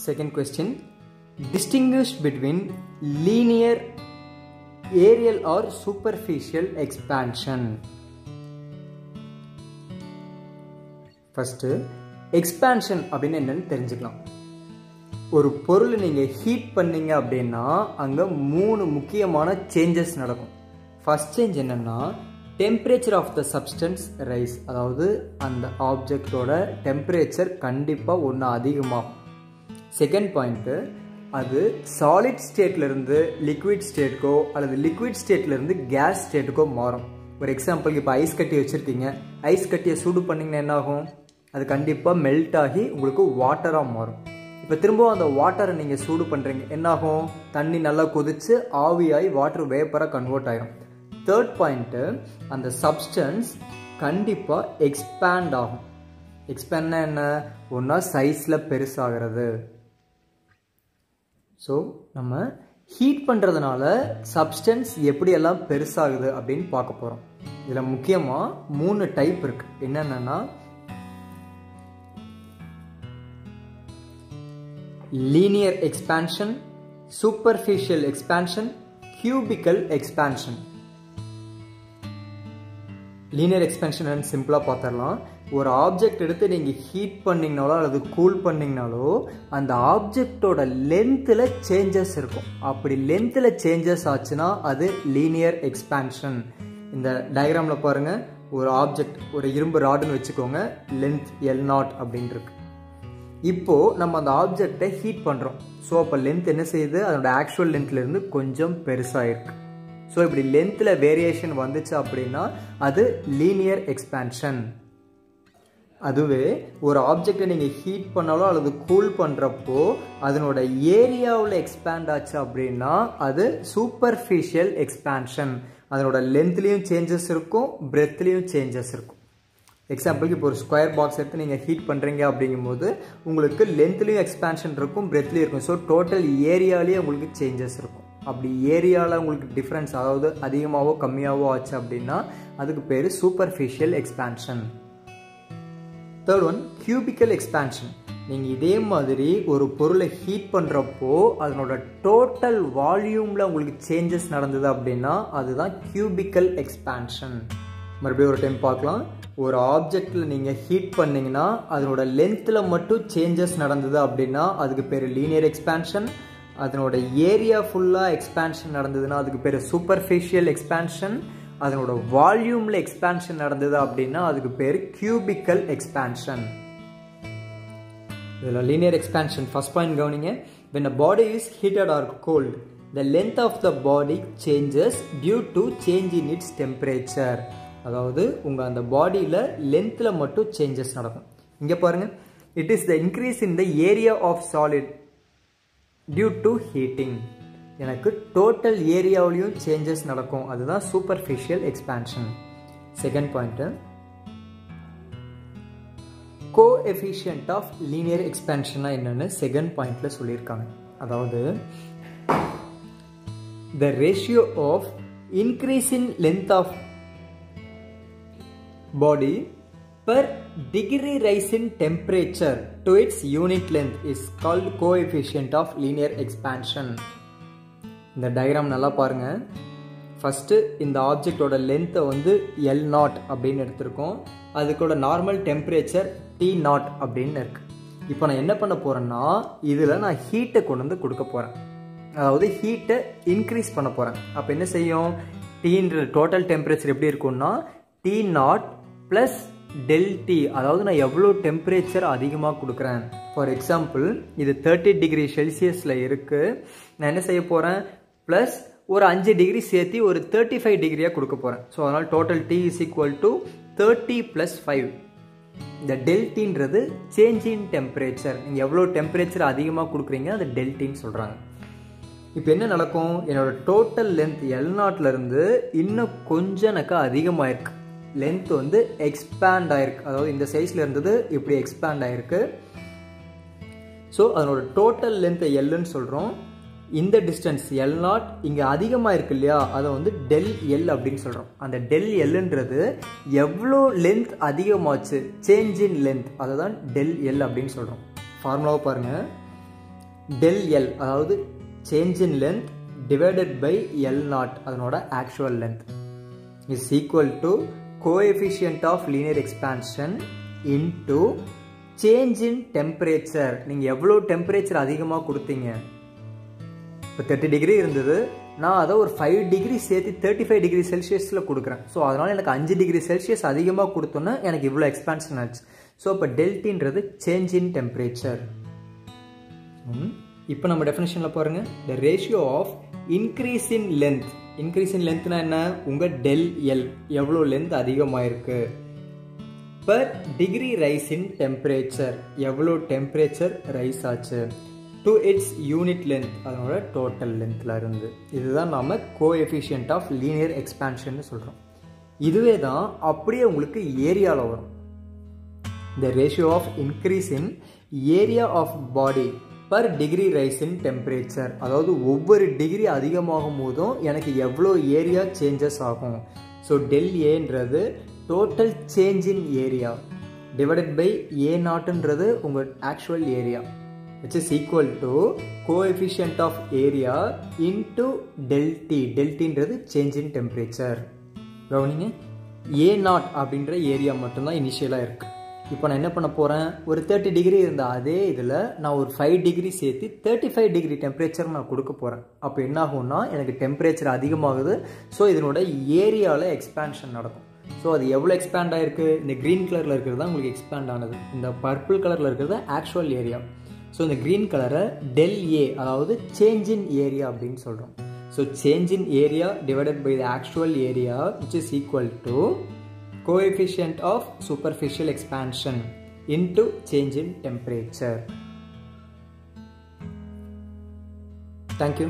Second question. Distinguish between linear, aerial or superficial expansion. First, expansion அப்படினு என்னன்னு தெரிஞ்சுக்கலாம். ஒரு பொருளை நீங்க ஹீட் பண்ணீங்க அப்படின்னா அங்க மூணு முக்கியமான சேஞ்சஸ் நடக்கும். ஃபர்ஸ்ட் சேஞ்ச் என்னன்னா temperature of the substance rise, அதாவது அந்த ஆப்ஜெக்டோட டெம்பரேச்சர் கண்டிப்பாக ஒன்று அதிகமாகும். செகண்ட் பாயிண்ட்டு, அது சாலிட் ஸ்டேட்லேருந்து லிக்விட் ஸ்டேட்டுக்கோ அல்லது லிக்விட் ஸ்டேட்லேருந்து கேஸ் ஸ்டேட்டுக்கோ மாறும். ஒரு எக்ஸாம்பிளுக்கு இப்போ ஐஸ் கட்டி வச்சுருக்கீங்க, ஐஸ் கட்டியை சூடு பண்ணிங்கன்னா என்ன ஆகும்? அது கண்டிப்பாக மெல்ட் ஆகி உங்களுக்கு வாட்டராக மாறும். இப்போ திரும்பவும் அந்த வாட்டரை நீங்கள் சூடு பண்ணுறீங்க, என்னாகும்? தண்ணி நல்லா கொதித்து ஆவியாகி வாட்டர் வேப்பராக கன்வெர்ட் ஆகிடும். தேர்ட் பாயிண்ட்டு, அந்த சப்ஸ்டன்ஸ் கண்டிப்பாக எக்ஸ்பேண்ட் ஆகும். எக்ஸ்பேண்ட்னா என்ன? ஒன்றா சைஸில் பெருசாகிறது. ஸோ நம்ம ஹீட் பண்ணுறதுனால சப்ஸ்டன்ஸ் எப்படியெல்லாம் பெருசாகுது அப்படின்னு பார்க்க போகிறோம். இதில் முக்கியமாக 3 டைப் இருக்குது. என்னென்னா linear expansion, superficial expansion, cubical expansion. linear expansion and சிம்பிளா பார்த்தறலாம். ஒரு ஆப்ஜெக்ட் எடுத்து நீங்க ஹீட் பண்ணீங்கனாலோ அல்லது கூல் பண்ணீங்கனாலோ அந்த ஆப்ஜெக்ட்டோட லென்த்ல சேஞ்சஸ் இருக்கும். அப்படி லென்த்ல சேஞ்சஸ் ஆச்சுன்னா அது linear expansion. இந்த டயகிராம்ல பாருங்க, ஒரு ஆப்ஜெக்ட், ஒரு இரும்பு ராடுன்னு வச்சுக்கோங்க, லென்த் L0 அப்படின்னு இருக்கு. இப்போ நம்ம அந்த ஆப்ஜெக்டை ஹீட் பண்றோம். ஸோ அப்போ லென்த் என்ன செய்யுது? அதோட ஆக்சுவல் லென்த்ல இருந்து கொஞ்சம் பெருசாக இருக்கு. ஸோ இப்படி லென்த்ல வேரியேஷன் வந்துச்சு அப்படின்னா அது லீனியர் எக்ஸ்பான்ஷன். அதுவே ஒரு ஆப்ஜெக்டை நீங்க ஹீட் பண்ணாலோ அல்லது கூல் பண்றப்போ அதனோட ஏரியாவில் எக்ஸ்பேண்ட் ஆச்சு அப்படின்னா அது சூப்பர்ஃபிஷியல் எக்ஸ்பான்ஷன். அதனோட லென்த்லயும் சேஞ்சஸ் இருக்கும், பிரெத்லயும் சேஞ்சஸ் இருக்கும். எக்ஸாம்பிளுக்கு இப்போ ஒரு ஸ்கொயர் பாக்ஸ் எடுத்து நீங்கள் ஹீட் பண்ணுறீங்க அப்படிங்கும்போது உங்களுக்கு லென்த்லேயும் எக்ஸ்பேன்ஷன் இருக்கும், பிரெத்லேயும் இருக்கும். ஸோ டோட்டல் ஏரியாலேயே உங்களுக்கு சேஞ்சஸ் இருக்கும். அப்படி ஏரியாவில் உங்களுக்கு டிஃப்ரென்ஸ், அதாவது அதிகமாகவோ கம்மியாகவோ ஆச்சு அப்படின்னா அதுக்கு பேர் superficial expansion. Third one, cubical expansion. நீங்கள் இதே மாதிரி ஒரு பொருளை ஹீட் பண்ணுறப்போ அதனோட டோட்டல் வால்யூமில் உங்களுக்கு சேஞ்சஸ் நடந்தது அப்படின்னா அதுதான் கியூபிக்கல் எக்ஸ்பேன்ஷன். மறுபடியும் ஒரு டைம் பார்க்கலாம். ஒரு ஆப்ஜெக்டில் நீங்கள் ஹீட் பண்ணிங்கன்னா அதனோட லென்த்தில் மட்டும் சேஞ்சஸ் நடந்தது அப்படின்னா அதுக்கு பேர் லீனியர் எக்ஸ்பேன்ஷன். அதனோட ஏரியா ஃபுல்லாக எக்ஸ்பேன்ஷன் நடந்ததுன்னா அதுக்கு பேர் சூப்பர்ஃபிஷியல் எக்ஸ்பேன்ஷன். அதனோட வால்யூமில் எக்ஸ்பேன்ஷன் நடந்தது அப்படின்னா அதுக்கு பேர் கியூபிக்கல் எக்ஸ்பேன்ஷன். இதில் லீனியர் எக்ஸ்பேன்ஷன் ஃபர்ஸ்ட் பாயிண்ட் கவனிங்க. when a body is heated or cold, the length of the body changes due to change in its temperature. அதாவது உங்கள் அந்த பாடியில் லென்த்தில் மட்டும் சேஞ்சஸ் நடக்கும். இங்கே பாருங்கள், it is the increase in the area of solid due to heating. எனக்கு டோட்டல் ஏரியாவிலையும் சேஞ்சஸ் நடக்கும், அதுதான் superficial expansion. Second point, coefficient of linear எக்ஸ்பேன்ஷனா என்னன்னு செகண்ட் பாயிண்ட்ல சொல்லியிருக்காங்க. அதாவது the ratio of increase in length of body per degree rise in temperature to its unit length is called coefficient of linear expansion. இந்த diagram நல்லா பாருங்க. First இந்த ஆப்ஜெக்டோட லென்த்தை வந்து L0 அப்படின்னு எடுத்திருக்கோம். அதுக்கோட நார்மல் டெம்பரேச்சர் T0 அப்படின்னு இருக்கு. இப்போ நான் என்ன பண்ண போறேன்னா இதில் நான் ஹீட்டை கொண்டு வந்து கொடுக்க போறேன், அதாவது ஹீட்டை இன்க்ரீஸ் பண்ண போறேன். அப்போ என்ன செய்யும்? டீன்ற டோட்டல் டெம்பரேச்சர் எப்படி இருக்கும்னா T0 ப்ளஸ் ΔT, அதாவது நான் எவ்வளோ டெம்பரேச்சர் அதிகமாக கொடுக்குறேன். ஃபார் எக்ஸாம்பிள் இது 30 டிகிரி செல்சியஸில் இருக்குது. நான் என்ன செய்ய போகிறேன்? ப்ளஸ் ஒரு 5 டிகிரி சேர்த்து ஒரு 35 டிகிரியாக கொடுக்க போகிறேன். ஸோ அதனால் total T is equal to 30 + 5. இந்த ΔTன்றது சேஞ்ச் இன் டெம்பரேச்சர். நீங்கள் எவ்வளோ டெம்பரேச்சர் அதிகமாக கொடுக்குறீங்க அது ΔTன்னு சொல்கிறாங்க. இப்போ என்ன நடக்கும்? என்னோட டோட்டல் லென்த் L0லேருந்து இன்னும் கொஞ்சம் எனக்கு அதிகமாக இருக்குது. லென்த் வந்து எக்ஸ்பேண்ட் ஆயிருக்கு, அதாவது இந்த சைஸ்ல இருந்தது இப்படி எக்ஸ்பேண்ட் ஆயிருக்கு. ஸோ அதனோட டோட்டல் லென்த்தை Lன்னு சொல்கிறோம். இந்த டிஸ்டன்ஸ் L0 இங்கே அதிகமாக இருக்கு இல்லையா, அதை வந்து ΔL அப்படின்னு சொல்கிறோம். அந்த ΔLன்றது எவ்வளோ லென்த் அதிகமாச்சு, சேஞ்ச் இன் லென்த், அதை தான் ΔL அப்படின்னு சொல்கிறோம். ஃபார்முலாவை பாருங்கள். del L அதாவது change in length divided by L naught அதனோட actual length is equal to coefficient of linear expansion into change in temperature. நீங்கள் எவ்வளோ டெம்பரேச்சர் அதிகமாக கொடுத்தீங்க, இப்போ 30 டிகிரி இருந்தது, நான் அதை ஒரு 5 டிகிரி சேர்த்து 35 டிகிரி செல்சியஸில் கொடுக்குறேன். ஸோ அதனால் எனக்கு 5 டிகிரி செல்சியஸ் அதிகமாக கொடுத்தோன்னா எனக்கு இவ்வளோ எக்ஸ்பான்ஷன் ஆச்சு. ஸோ இப்போ டெல்டின்றது சேஞ்ச் இன் டெம்பரேச்சர். இப்போ நம்ம டெஃபினேஷனில் பாருங்கள், the ratio of increase in length. Increase in லென்த்னா என்ன, உங்கள் டெல் எல் எவ்வளோ லென்த் அதிகமாக இருக்குது, per degree rise in temperature எவ்வளோ டெம்பரேச்சர் ரைஸ் ஆச்சு, டு இட்ஸ் யூனிட் லென்த் அதனோட டோட்டல் லென்த்தில் இருந்து. இதுதான் நாம் கோஎஃபிஷியன்ட் ஆஃப் லீனியர் எக்ஸ்பான்ஷன் சொல்கிறோம். இதுவே தான் அப்படியே உங்களுக்கு ஏரியாவில் வரும். The ratio of increase in area of body per degree rise in temperature, அதாவது ஒவ்வொரு டிகிரி அதிகமாகும் போதும் எனக்கு எவ்வளோ ஏரியா சேஞ்சஸ் ஆகும். ஸோ டெல் ஏன்றது total change in area divided by A நாட்டுன்றது உங்கள் actual area, which is equal to coefficient of area into del T. del T ன்றது change in temperature. கவனிங்க, A நாட் அப்படின்ற ஏரியா மட்டும்தான் இனிஷியலாக இருக்குது. இப்போ நான் என்ன பண்ண போகிறேன், ஒரு 30 டிகிரி இருந்த அதே இதில் நான் ஒரு 5 டிகிரி சேர்த்து 35 டிகிரி டெம்பரேச்சர் நான் கொடுக்க போகிறேன். அப்போ என்ன ஆகும்னா எனக்கு டெம்பரேச்சர் அதிகமாகுது. ஸோ இதனோட ஏரியாவில் எக்ஸ்பேன்ஷன் நடக்கும். ஸோ அது எவ்வளோ எக்ஸ்பேண்ட் ஆகிருக்கு, இந்த க்ரீன் கலரில் இருக்கிறது தான் உங்களுக்கு எக்ஸ்பேண்ட் ஆனது, இந்த பர்பிள் கலரில் இருக்கிறது ஆக்சுவல் ஏரியா. ஸோ இந்த க்ரீன் கலரை டெல் ஏ அதாவது சேஞ்ச் இன் ஏரியா அப்படின்னு சொல்கிறோம். So change in area divided by the actual area which is equal to coefficient of superficial expansion into change in temperature. Thank you.